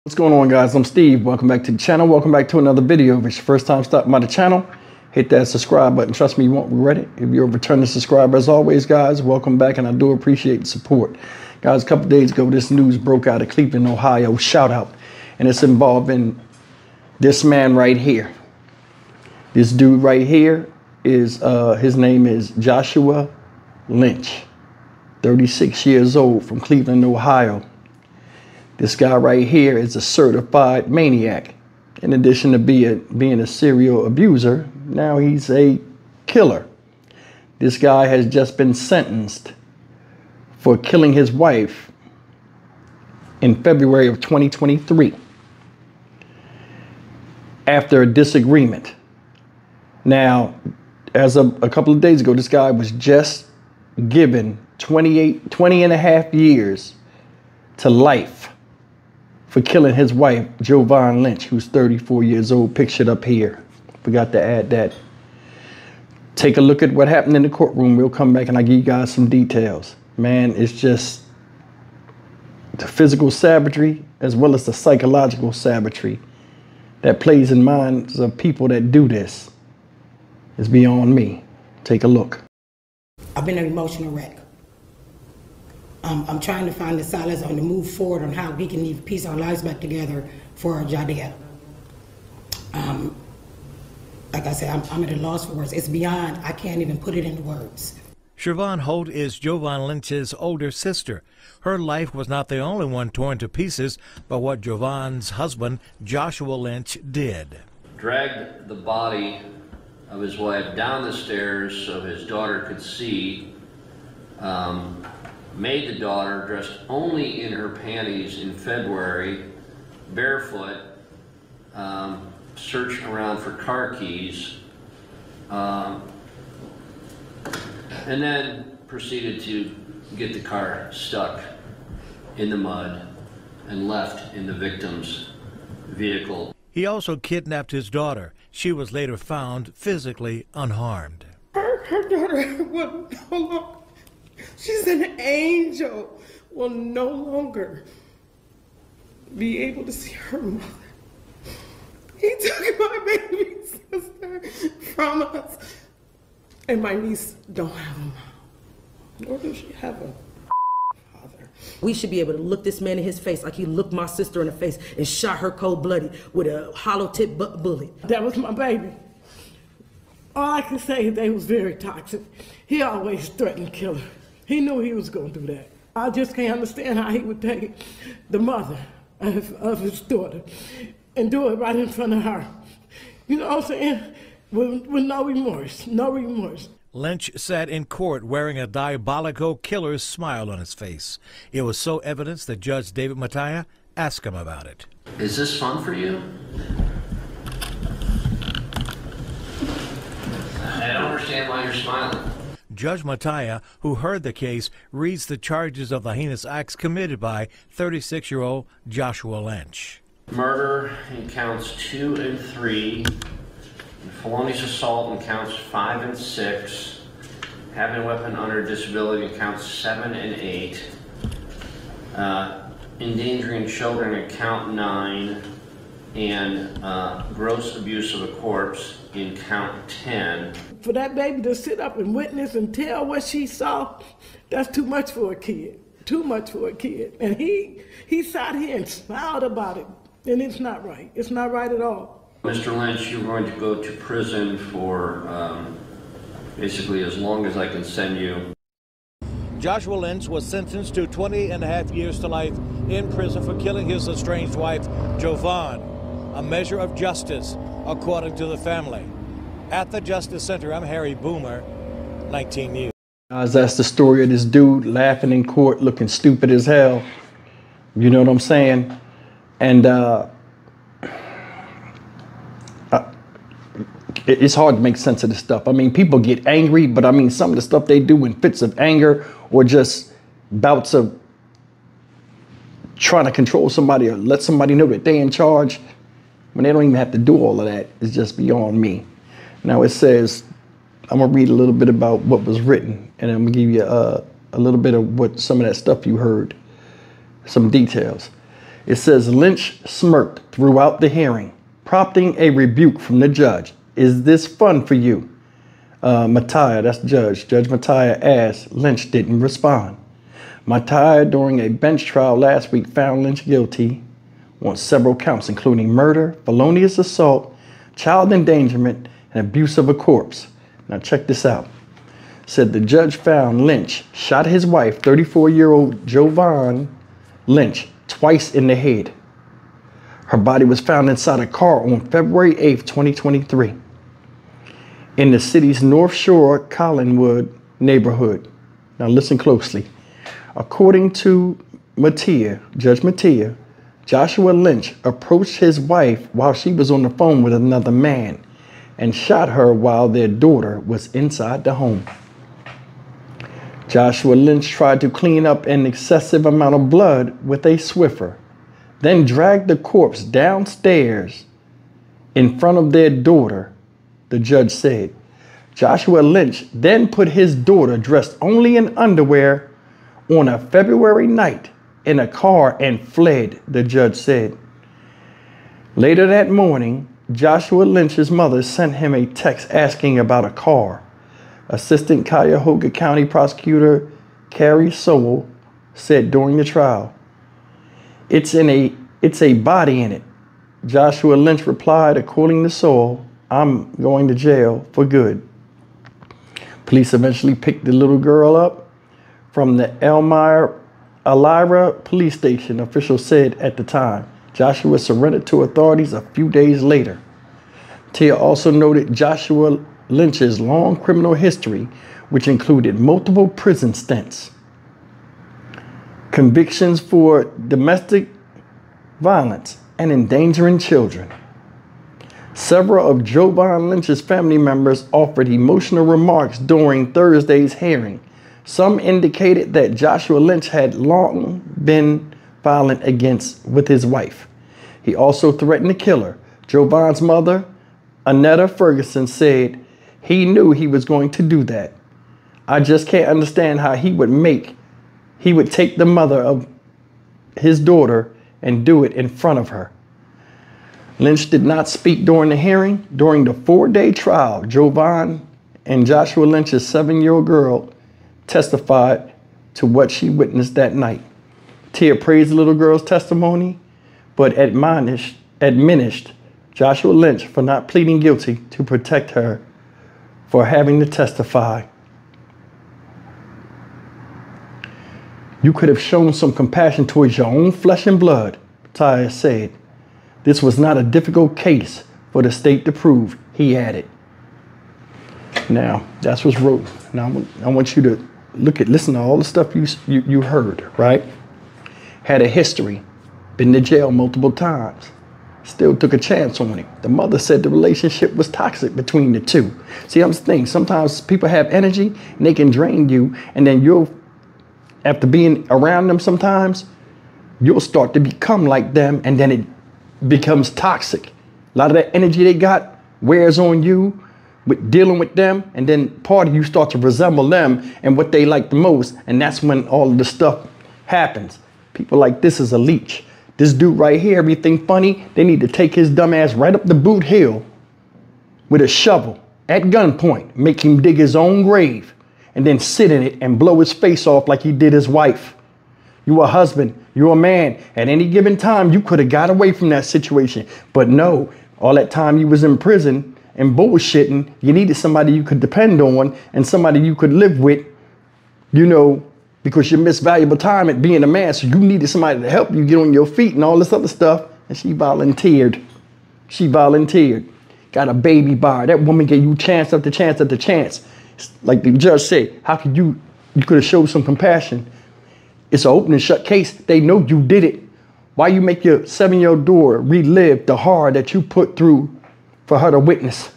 What's going on, guys? I'm Steve. Welcome back to the channel. Welcome back to another video. If it's your first time stopping by the channel, hit that subscribe button. Trust me, you won't regret it. If you're a returning subscriber, as always, guys, welcome back, and I do appreciate the support. Guys, a couple days ago, this news broke out of Cleveland, Ohio. Shout out. And it's involving this man right here. This dude right here is, his name is Joshua Lynch, 36 years old, from Cleveland, Ohio. This guy right here is a certified maniac. In addition to being a serial abuser, now he's a killer. This guy has just been sentenced for killing his wife in February of 2023 after a disagreement. Now, as of a couple of days ago, this guy was just given 20 and a half years to life for killing his wife, Jovan Lynch, who's 34 years old, pictured up here. Forgot to add that. Take a look at what happened in the courtroom. We'll come back and I'll give you guys some details. Man, it's just the physical savagery as well as the psychological savagery that plays in minds of people that do this is beyond me. Take a look. I've been an emotional wreck. I'm trying to find the solace on the move forward on how we can even piece our lives back together for Jadea. Like I said, I'm at a loss for words. It's beyond, I can't even put it into words. Siobhan Holt is Jovan Lynch's older sister. Her life was not the only one torn to pieces by what Jovan's husband, Joshua Lynch, did. Dragged the body of his wife down the stairs so his daughter could see. Made the daughter, dressed only in her panties in February, barefoot, search around for car keys, and then proceeded to get the car stuck in the mud and left in the victim's vehicle. He also kidnapped his daughter. She was later found physically unharmed. Her daughter will no longer, she's an angel, will no longer be able to see her mother. He took my baby sister from us. And my niece don't have a mom, nor does she have a father. We should be able to look this man in his face like he looked my sister in the face and shot her cold-blooded with a hollow-tip bullet. That was my baby. All I can say is they was very toxic. He always threatened to kill her. He knew he was going to do that. I just can't understand how he would take the mother of his daughter and do it right in front of her. You know what I'm saying? With no remorse, no remorse. Lynch sat in court wearing a diabolical killer's smile on his face. It was so evident that Judge David Mattia asked him about it. Is this fun for you? I don't understand why you're smiling. Judge Mattia, who heard the case, reads the charges of the heinous acts committed by 36-year-old Joshua Lynch. Murder in counts 2 and 3, felonious assault in counts 5 and 6, having a weapon under disability in counts 7 and 8, endangering children in count 9, and gross abuse of a corpse in count 10. For that baby to sit up and witness and tell what she saw, that's too much for a kid. Too much for a kid. And he sat here and smiled about it. And it's not right. It's not right at all. Mr. Lynch, you're going to go to prison for basically as long as I can send you. Joshua Lynch was sentenced to 20 and a half years to life in prison for killing his estranged wife, Jovan, a measure of justice, according to the family. At the Justice Center, I'm Harry Boomer, 19 News. Guys, that's the story of this dude laughing in court, looking stupid as hell. You know what I'm saying? And it's hard to make sense of this stuff. I mean, people get angry, but I mean, some of the stuff they do in fits of anger or just bouts of trying to control somebody or let somebody know that they're in charge, when they don't even have to do all of that, is just beyond me. Now it says, I'm gonna read a little bit about what was written, and I'm gonna give you a little bit of what some of that stuff you heard, some details. It says Lynch smirked throughout the hearing, prompting a rebuke from the judge. Is this fun for you? Mattia, that's Judge Mattia asked. Lynch didn't respond. Mattia, during a bench trial last week, found Lynch guilty on several counts, including murder, felonious assault, child endangerment, and abuse of a corpse. Now check this out. Said the judge found Lynch shot his wife, 34-year-old Jovan Lynch, twice in the head. Her body was found inside a car on February 8th, 2023, in the city's North Shore Collinwood neighborhood. Now listen closely. According to Judge Mattia, Joshua Lynch approached his wife while she was on the phone with another man and shot her while their daughter was inside the home. Joshua Lynch tried to clean up an excessive amount of blood with a Swiffer, then dragged the corpse downstairs in front of their daughter, the judge said. Joshua Lynch then put his daughter, dressed only in underwear, on a February night in a car and fled, the judge said. Later that morning, Joshua Lynch's mother sent him a text asking about a car. Assistant Cuyahoga County Prosecutor Carrie Sowell said during the trial, It's a body in it. Joshua Lynch replied, according to Sowell, I'm going to jail for good. Police eventually picked the little girl up from the Elmira police station, officials said at the time. Joshua surrendered to authorities a few days later. Tia also noted Joshua Lynch's long criminal history, which included multiple prison stints, convictions for domestic violence, and endangering children. Several of Jovan Lynch's family members offered emotional remarks during Thursday's hearing. Some indicated that Joshua Lynch had long been violent with his wife. He also threatened to kill her. Jovan's mother, Annetta Ferguson, said he knew he was going to do that. I just can't understand how he would take the mother of his daughter and do it in front of her. Lynch did not speak during the hearing. During the 4-day trial, Jovan and Joshua Lynch's 7-year-old girl testified to what she witnessed that night. Tia praised the little girl's testimony, but admonished Joshua Lynch for not pleading guilty to protect her for having to testify. You could have shown some compassion towards your own flesh and blood, Tia said. This was not a difficult case for the state to prove, he added. Now, that's what's wrote. Now, I want you to listen to all the stuff you heard, right? Had a history, been to jail multiple times, still took a chance on it. The mother said the relationship was toxic between the two. See, I'm saying sometimes people have energy and they can drain you, and then you'll, after being around them sometimes, you'll start to become like them, and then it becomes toxic. A lot of that energy they got wears on you with dealing with them, and then part of you starts to resemble them and what they like the most, and that's when all of the stuff happens. People like this is a leech. This dude right here, everything funny, they need to take his dumb ass right up the boot hill with a shovel at gunpoint, make him dig his own grave, and then sit in it and blow his face off like he did his wife. You a husband, you're a man. At any given time, you could have got away from that situation. But no, all that time you was in prison and bullshitting, you needed somebody you could depend on and somebody you could live with, you know, because you missed valuable time at being a man. So you needed somebody to help you get on your feet and all this other stuff. And she volunteered. She volunteered. Got a baby by her. That woman gave you chance after chance after chance. Like the judge said, how could you could have showed some compassion. It's an open and shut case. They know you did it. Why you make your 7-year-old daughter relive the horror that you put through for her to witness?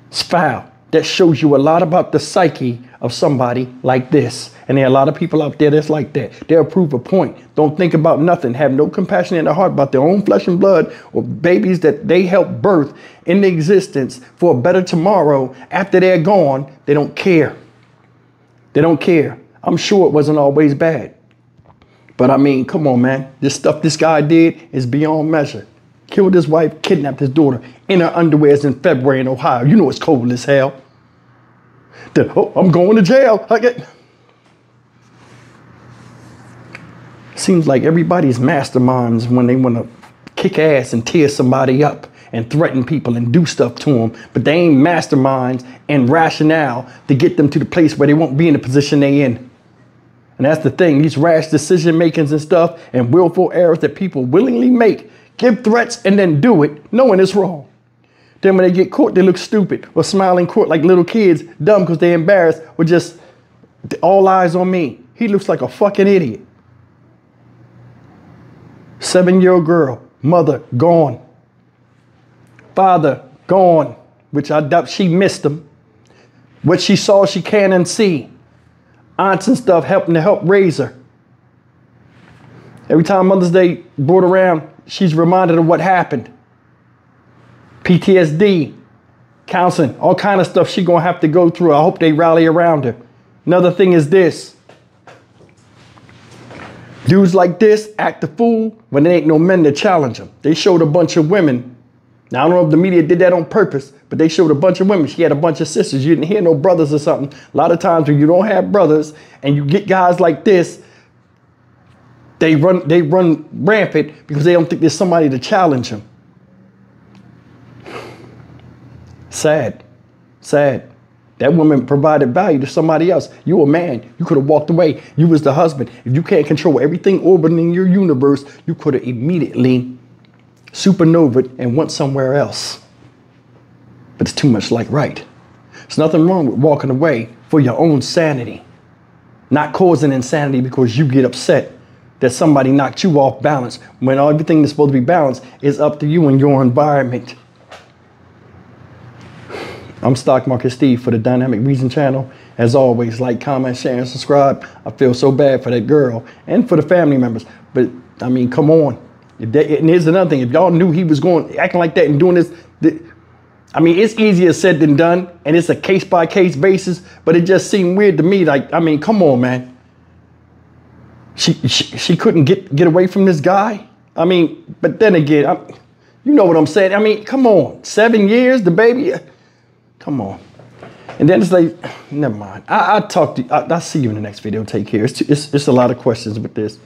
It's foul. That shows you a lot about the psyche of somebody like this. And there are a lot of people out there that's like that. They'll prove a point. Don't think about nothing. Have no compassion in their heart about their own flesh and blood or babies that they help birth into existence for a better tomorrow after they're gone. They don't care. They don't care. I'm sure it wasn't always bad. But I mean, come on, man. This stuff this guy did is beyond measure. Killed his wife, kidnapped his daughter in her underwears in February in Ohio. You know it's cold as hell. Then, oh, I'm going to jail. Seems like everybody's masterminds when they want to kick ass and tear somebody up and threaten people and do stuff to them, but they ain't masterminds and rationale to get them to the place where they won't be in the position they in. And that's the thing, these rash decision makings and stuff and willful errors that people willingly make, give threats and then do it, knowing it's wrong. Then when they get caught, they look stupid or smile in court like little kids, dumb because they're embarrassed, or just all eyes on me. He looks like a fucking idiot. 7-year-old girl, mother gone. Father gone, which I doubt she missed him. What she saw, she can't unsee. Aunts and stuff helping to help raise her. Every time Mother's Day brought around, she's reminded of what happened. PTSD, counseling, all kind of stuff she gonna have to go through. I hope they rally around her. Another thing is this. Dudes like this act a fool when there ain't no men to challenge them. They showed a bunch of women. Now, I don't know if the media did that on purpose, but they showed a bunch of women. She had a bunch of sisters. You didn't hear no brothers or something. A lot of times when you don't have brothers and you get guys like this, they run rampant because they don't think there's somebody to challenge them. Sad, sad. That woman provided value to somebody else. You a man. You could have walked away. You was the husband. If you can't control everything orbiting your universe, you could have immediately supernovaed and went somewhere else. But it's too much like right. There's nothing wrong with walking away for your own sanity, not causing insanity because you get upset that somebody knocked you off balance when everything that's supposed to be balanced is up to you and your environment. I'm Stock Market Steve for the Dynamic Reason channel. As always, like, comment, share, and subscribe. I feel so bad for that girl and for the family members. But I mean, come on. And here's another thing. If y'all knew he was acting like that and doing this, I mean, it's easier said than done. And it's a case-by-case basis. But it just seemed weird to me. Like, I mean, come on, man. She couldn't get away from this guy. I mean, but then again, you know what I'm saying. I mean, come on. 7 years, the baby. Come on. And then it's like, never mind. I'll see you in the next video. Take care. It's a lot of questions with this.